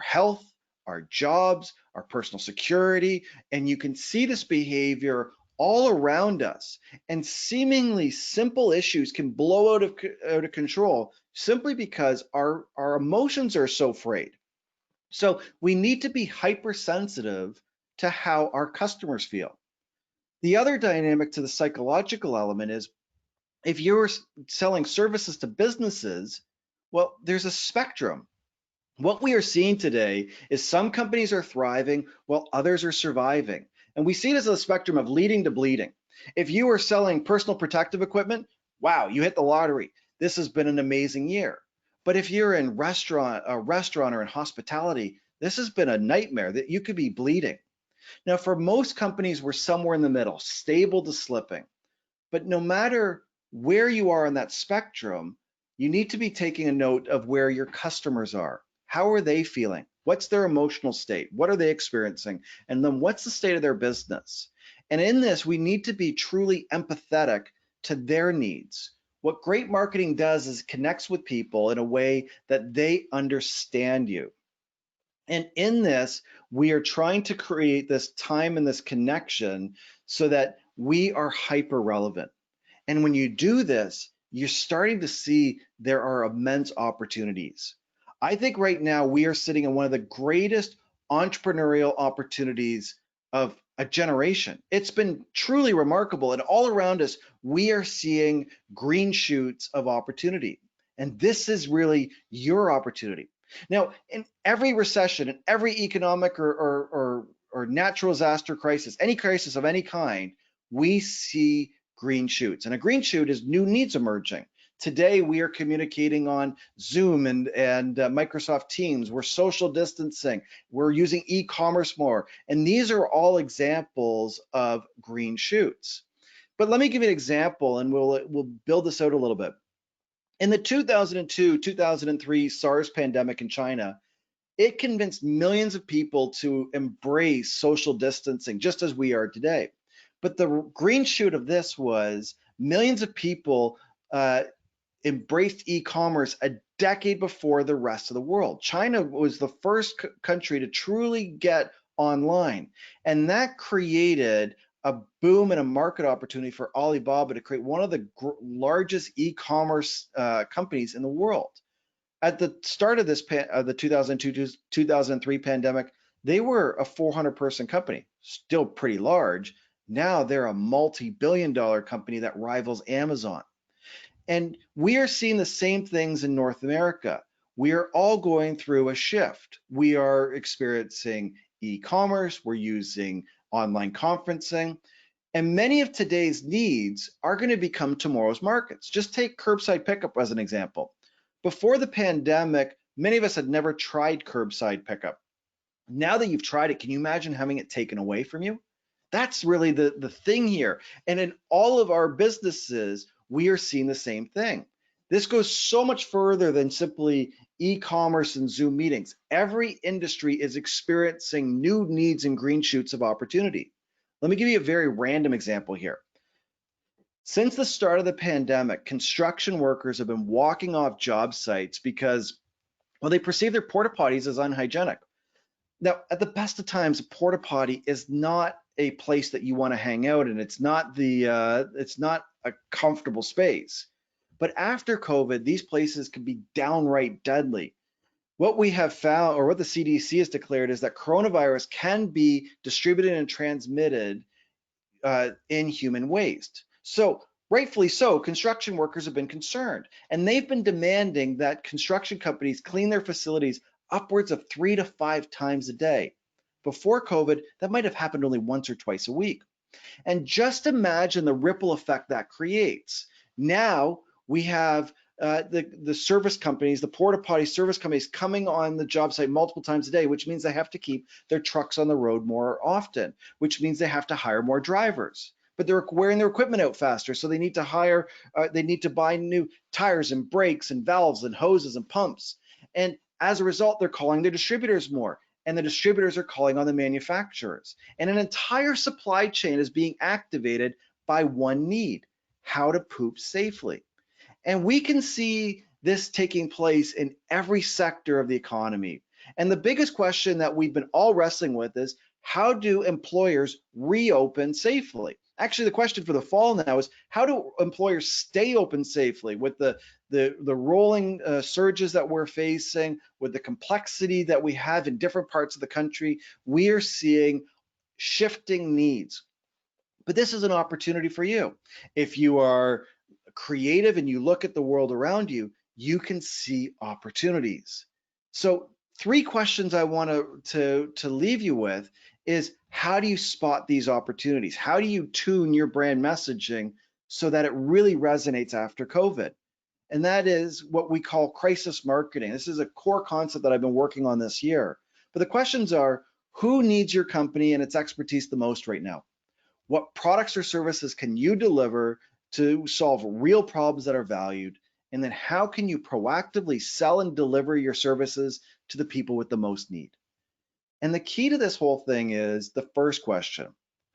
health, our jobs, our personal security. And you can see this behavior all around us. And seemingly simple issues can blow out of control simply because our emotions are so frayed. So we need to be hypersensitive to how our customers feel. The other dynamic to the psychological element is if you're selling services to businesses, well, there's a spectrum. What we are seeing today is some companies are thriving while others are surviving. And we see it as a spectrum of leading to bleeding. If you are selling personal protective equipment, wow, you hit the lottery. This has been an amazing year. But if you're in a restaurant or in hospitality, this has been a nightmare that you could be bleeding. Now, for most companies, we're somewhere in the middle, stable to slipping. But no matter where you are on that spectrum, you need to be taking a note of where your customers are. How are they feeling? What's their emotional state? What are they experiencing? And then what's the state of their business? And in this, we need to be truly empathetic to their needs. What great marketing does is connects with people in a way that they understand you. And in this, we are trying to create this time and this connection so that we are hyper relevant. And when you do this, you're starting to see there are immense opportunities. I think right now we are sitting in one of the greatest entrepreneurial opportunities of a generation. It's been truly remarkable. And all around us, we are seeing green shoots of opportunity. And this is really your opportunity. Now, in every recession, in every economic or natural disaster crisis, any crisis of any kind, we see green shoots. And a green shoot is new needs emerging. Today, we are communicating on Zoom and Microsoft Teams. We're social distancing. We're using e-commerce more. And these are all examples of green shoots. But let me give you an example, and we'll build this out a little bit. In the 2002, 2003 SARS pandemic in China, it convinced millions of people to embrace social distancing, just as we are today. But the green shoot of this was millions of people embraced e-commerce a decade before the rest of the world. China was the first country to truly get online, and that created a boom and a market opportunity for Alibaba to create one of the largest e-commerce companies in the world. At the start of the 2002-2003 pandemic, they were a 400-person company, still pretty large. Now they're a multi-billion-dollar company that rivals Amazon. And we are seeing the same things in North America. We are all going through a shift. We are experiencing e-commerce, we're using online conferencing, and many of today's needs are going to become tomorrow's markets. Just take curbside pickup as an example. Before the pandemic, many of us had never tried curbside pickup. Now that you've tried it, can you imagine having it taken away from you? That's really the thing here. And in all of our businesses, we are seeing the same thing. This goes so much further than simply e-commerce and Zoom meetings. Every industry is experiencing new needs and green shoots of opportunity. Let me give you a very random example here. Since the start of the pandemic, construction workers have been walking off job sites because, well, they perceive their porta potties as unhygienic. Now, at the best of times, a porta potty is not a place that you want to hang out in. It's not a comfortable space. But after COVID, these places can be downright deadly. What we have found, or what the CDC has declared, is that coronavirus can be distributed and transmitted in human waste. So rightfully so, construction workers have been concerned, and they've been demanding that construction companies clean their facilities upwards of 3 to 5 times a day. Before COVID, that might have happened only once or twice a week. And just imagine the ripple effect that creates. Now we have the service companies, the porta potty service companies coming on the job site multiple times a day, which means they have to keep their trucks on the road more often, which means they have to hire more drivers. But they're wearing their equipment out faster, so they need to buy new tires and brakes and valves and hoses and pumps. And as a result, they're calling their distributors more. and the distributors are calling on the manufacturers. And an entire supply chain is being activated by one need: how to poop safely. And we can see this taking place in every sector of the economy. And the biggest question that we've been all wrestling with is, how do employers reopen safely? Actually, the question for the fall now is, how do employers stay open safely with the rolling surges that we're facing, with the complexity that we have in different parts of the country? We are seeing shifting needs. But this is an opportunity for you. If you are creative and you look at the world around you, you can see opportunities. So 3 questions I want to leave you with is, how do you spot these opportunities? How do you tune your brand messaging so that it really resonates after COVID? And that is what we call crisis marketing. This is a core concept that I've been working on this year. But the questions are, who needs your company and its expertise the most right now? What products or services can you deliver to solve real problems that are valued? And then how can you proactively sell and deliver your services to the people with the most need? And the key to this whole thing is the first question: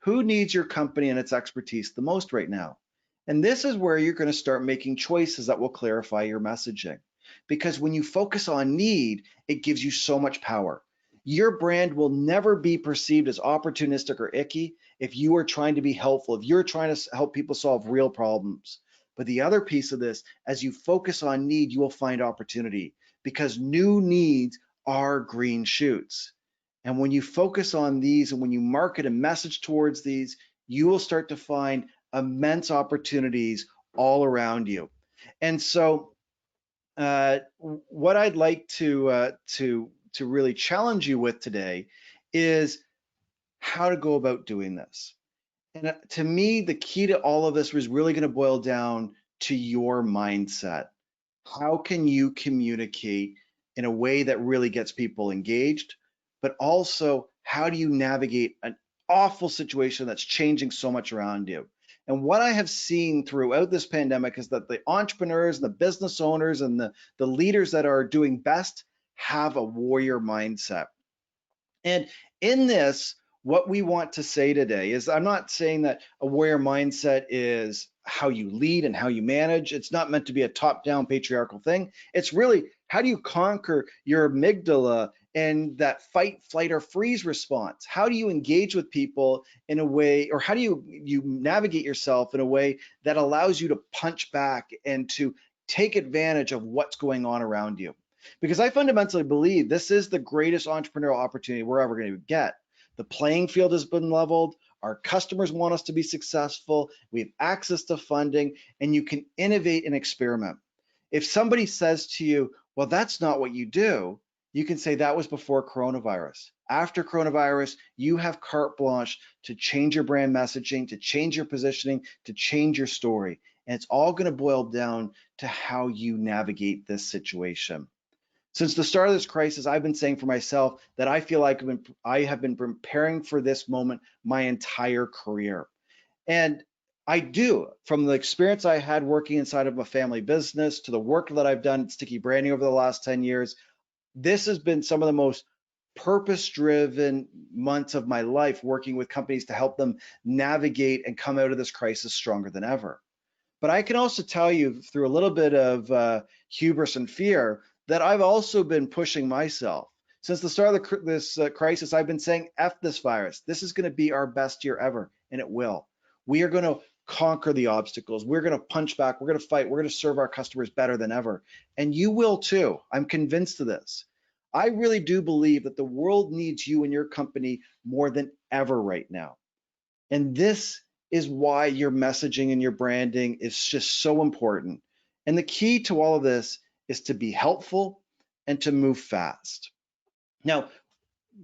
who needs your company and its expertise the most right now? And this is where you're going to start making choices that will clarify your messaging. Because when you focus on need, it gives you so much power. Your brand will never be perceived as opportunistic or icky if you are trying to be helpful, if you're trying to help people solve real problems. But the other piece of this, as you focus on need, you will find opportunity, because new needs are green shoots. And when you focus on these and when you market a message towards these, you will start to find immense opportunities all around you. And so what I'd like to really challenge you with today is how to go about doing this. And to me, the key to all of this was really going to boil down to your mindset. How can you communicate in a way that really gets people engaged, but also how do you navigate an awful situation that's changing so much around you? And what I have seen throughout this pandemic is that the entrepreneurs and the business owners and the leaders that are doing best have a warrior mindset. And in this, what we want to say today is, I'm not saying that a warrior mindset is how you lead and how you manage. It's not meant to be a top-down patriarchal thing. It's really, how do you conquer your amygdala and that fight, flight, or freeze response? How do you engage with people in a way, or how do you navigate yourself in a way that allows you to punch back and to take advantage of what's going on around you? Because I fundamentally believe this is the greatest entrepreneurial opportunity we're ever going to get. The playing field has been leveled. Our customers want us to be successful. We have access to funding, and you can innovate and experiment. If somebody says to you, well, that's not what you do, you can say that was before coronavirus. After coronavirus, you have carte blanche to change your brand messaging, to change your positioning, to change your story. And it's all going to boil down to how you navigate this situation. Since the start of this crisis, I've been saying for myself that I feel like I have been preparing for this moment my entire career. And I do, from the experience I had working inside of a family business to the work that I've done at Sticky Branding over the last 10 years, this has been some of the most purpose-driven months of my life, working with companies to help them navigate and come out of this crisis stronger than ever. But I can also tell you, through a little bit of hubris and fear, that I've also been pushing myself. Since the start of this crisis, I've been saying, F this virus. This is going to be our best year ever, and it will. We are going to conquer the obstacles. We're going to punch back. We're going to fight. We're going to serve our customers better than ever. And you will too. I'm convinced of this. I really do believe that the world needs you and your company more than ever right now. And this is why your messaging and your branding is just so important. And the key to all of this is to be helpful and to move fast. Now,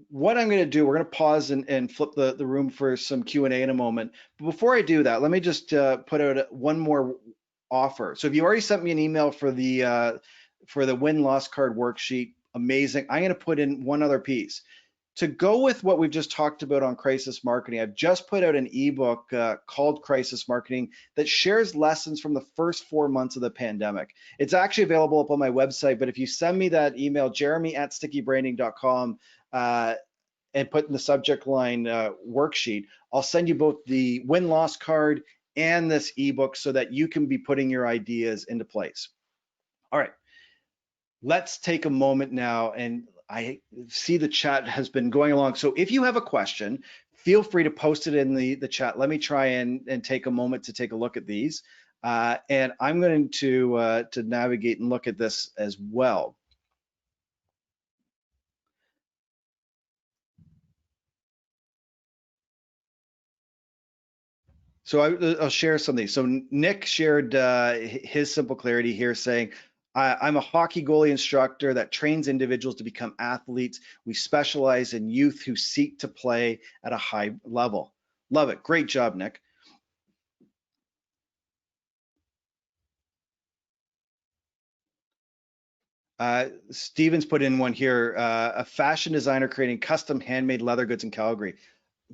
what I'm going to do, we're going to pause and flip the room for some Q&A in a moment. But before I do that, let me just put out one more offer. So if you already sent me an email for the win-loss card worksheet, amazing. I'm going to put in one other piece. To go with what we've just talked about on crisis marketing, I've just put out an ebook called Crisis Marketing that shares lessons from the first 4 months of the pandemic. It's actually available up on my website, but if you send me that email, jeremy@stickybranding.com, uh, and put in the subject line worksheet, I'll send you both the win-loss card and this ebook so that you can be putting your ideas into place. All right, let's take a moment now, and I see the chat has been going along. So if you have a question, feel free to post it in the chat. Let me try and take a moment to take a look at these. And I'm going to navigate and look at this as well. So I'll share something. So Nick shared his simple clarity here, saying, I'm a hockey goalie instructor that trains individuals to become athletes. We specialize in youth who seek to play at a high level. Love it. Great job, Nick. Steven's put in one here, a fashion designer creating custom handmade leather goods in Calgary.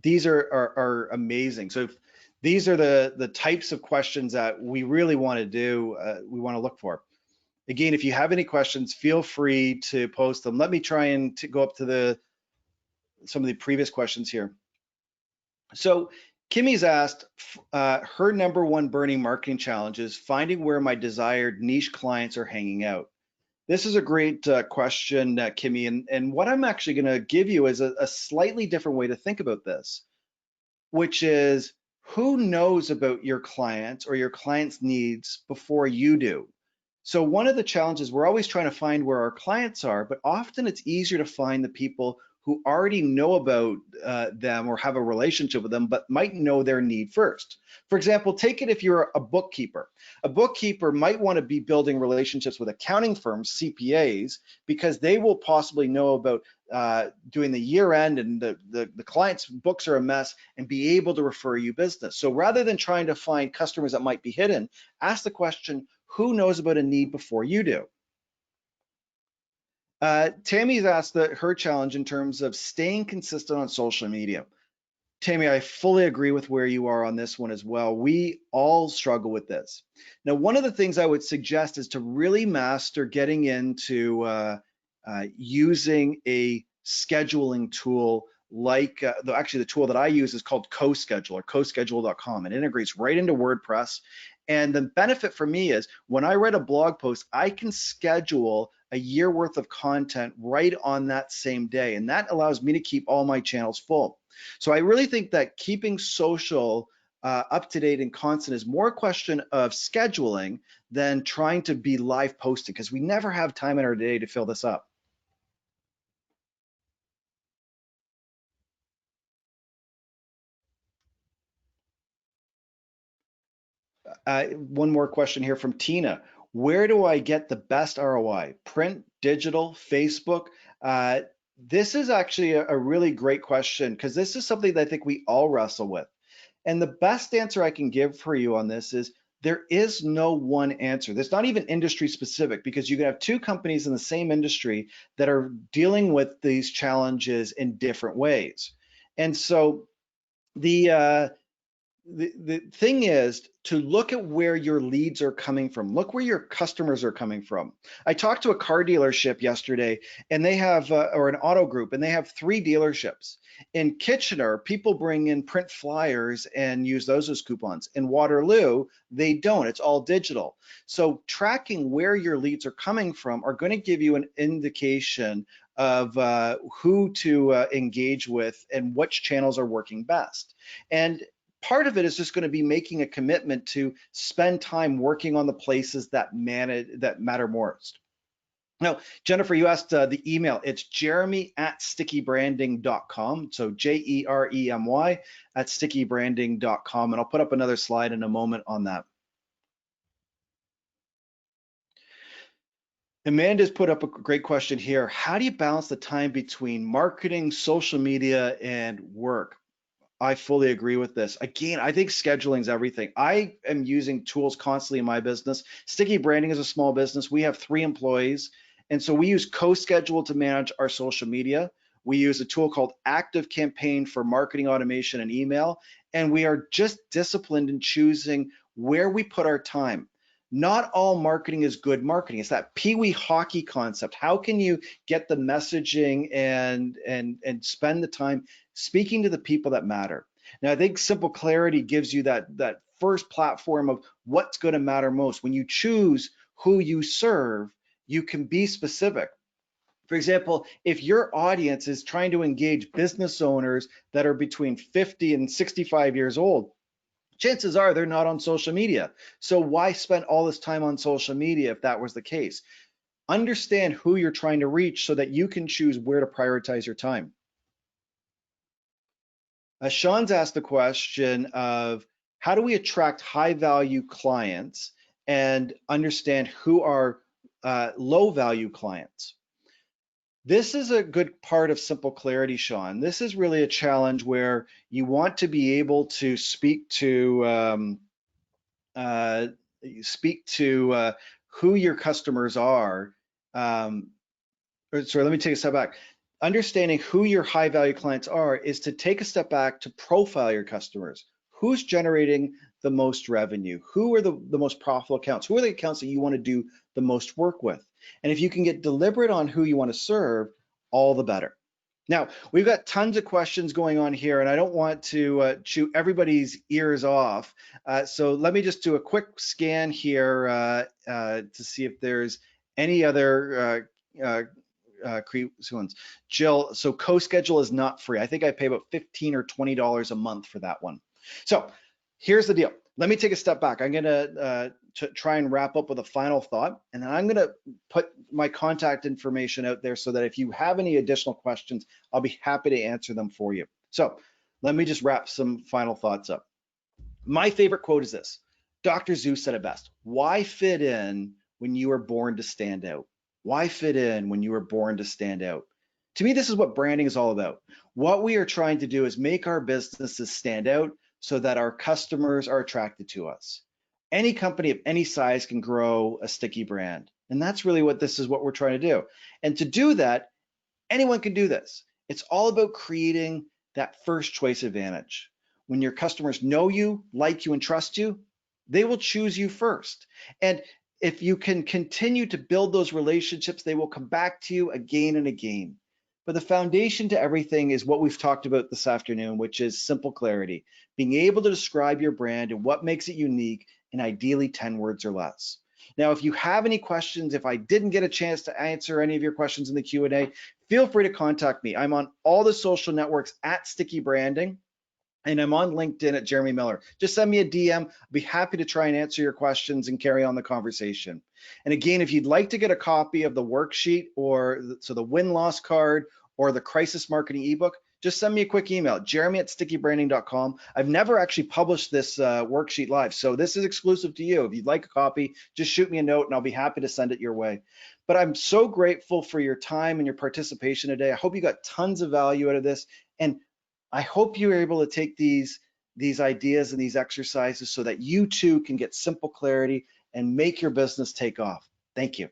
These are amazing. So these are the types of questions that we really want to do, we want to look for. Again, if you have any questions, feel free to post them. Let me try and go up to some of the previous questions here. So Kimmy's asked, her number one burning marketing challenge is finding where my desired niche clients are hanging out. This is a great question, Kimmy, and what I'm actually going to give you is a slightly different way to think about this, which is who knows about your clients or your clients' needs before you do. So one of the challenges, we're always trying to find where our clients are, but often it's easier to find the people who already know about them or have a relationship with them, but might know their need first. For example, take it if you're a bookkeeper. A bookkeeper might want to be building relationships with accounting firms, CPAs, because they will possibly know about doing the year end and the client's books are a mess and be able to refer you business. So rather than trying to find customers that might be hidden, ask the question, who knows about a need before you do? Tammy's asked her challenge in terms of staying consistent on social media. Tammy, I fully agree with where you are on this one as well. We all struggle with this. Now, one of the things I would suggest is to really master getting into using a scheduling tool like, actually the tool that I use is called CoSchedule or coschedule.com. It integrates right into WordPress. And the benefit for me is when I write a blog post, I can schedule a year worth of content right on that same day. And that allows me to keep all my channels full. So I really think that keeping social up to date and constant is more a question of scheduling than trying to be live posting, because we never have time in our day to fill this up. One more question here from Tina. Where do I get the best ROI? Print, digital, Facebook? This is actually a really great question because this is something that I think we all wrestle with. And the best answer I can give for you on this is there is no one answer. There's not even industry specific because you can have two companies in the same industry that are dealing with these challenges in different ways. And so the thing is to look at where your leads are coming from. Look where your customers are coming from. I talked to a car dealership yesterday, and they have, or an auto group, and they have 3 dealerships. In Kitchener, people bring in print flyers and use those as coupons. In Waterloo, they don't. It's all digital. So tracking where your leads are coming from are going to give you an indication of who to engage with and which channels are working best. And part of it is just going to be making a commitment to spend time working on the places that matter most. Now, Jennifer, you asked the email. It's jeremy@stickybranding.com. So Jeremy @stickybranding.com. And I'll put up another slide in a moment on that. Amanda's put up a great question here. How do you balance the time between marketing, social media, and work? I fully agree with this. Again, I think scheduling is everything. I am using tools constantly in my business. Sticky Branding is a small business. We have 3 employees. And so we use CoSchedule to manage our social media. We use a tool called Active Campaign for marketing automation and email. And we are just disciplined in choosing where we put our time. Not all marketing is good marketing. It's that pee-wee hockey concept. How can you get the messaging and spend the time speaking to the people that matter? Now, I think Simple Clarity gives you that first platform of what's going to matter most. When you choose who you serve, you can be specific. For example, if your audience is trying to engage business owners that are between 50 and 65 years old, chances are they're not on social media. So why spend all this time on social media if that was the case? Understand who you're trying to reach so that you can choose where to prioritize your time. Sean's asked the question of how do we attract high value clients and understand who are low value clients? This is a good part of Simple Clarity, Sean. This is really a challenge where you want to be able to uh, speak to who your customers are. Sorry, let me take a step back. Understanding who your high value clients are is to take a step back to profile your customers. Who's generating the most revenue? Who are the most profitable accounts? Who are the accounts that you want to do the most work with? And if you can get deliberate on who you want to serve, all the better. Now, we've got tons of questions going on here, and I don't want to chew everybody's ears off. So let me just do a quick scan here to see if there's any other ones. Jill, so co-schedule is not free. I think I pay about $15 or $20 a month for that one. So here's the deal. Let me take a step back. I'm gonna try and wrap up with a final thought, and then I'm gonna put my contact information out there so that if you have any additional questions, I'll be happy to answer them for you. So let me just wrap some final thoughts up. My favorite quote is this. Dr. Seuss said it best. Why fit in when you were born to stand out? Why fit in when you were born to stand out? To me, this is what branding is all about. What we are trying to do is make our businesses stand out so that our customers are attracted to us. Any company of any size can grow a sticky brand. And that's really what this is what we're trying to do. And to do that, anyone can do this. It's all about creating that first choice advantage. When your customers know you, like you, and trust you, they will choose you first. And if you can continue to build those relationships, they will come back to you again and again. But the foundation to everything is what we've talked about this afternoon, which is simple clarity, being able to describe your brand and what makes it unique in ideally 10 words or less. Now, if you have any questions, if I didn't get a chance to answer any of your questions in the Q&A, feel free to contact me. I'm on all the social networks at Sticky Branding, and I'm on LinkedIn at Jeremy Miller. Just send me a DM. I'll be happy to try and answer your questions and carry on the conversation. And again, if you'd like to get a copy of the worksheet or the win-loss card or the crisis marketing ebook, just send me a quick email, jeremy@stickybranding.com. I've never actually published this worksheet live, so this is exclusive to you. If you'd like a copy, just shoot me a note and I'll be happy to send it your way. But I'm so grateful for your time and your participation today. I hope you got tons of value out of this. And I hope you're able to take these ideas and these exercises so that you too can get simple clarity and make your business take off. Thank you.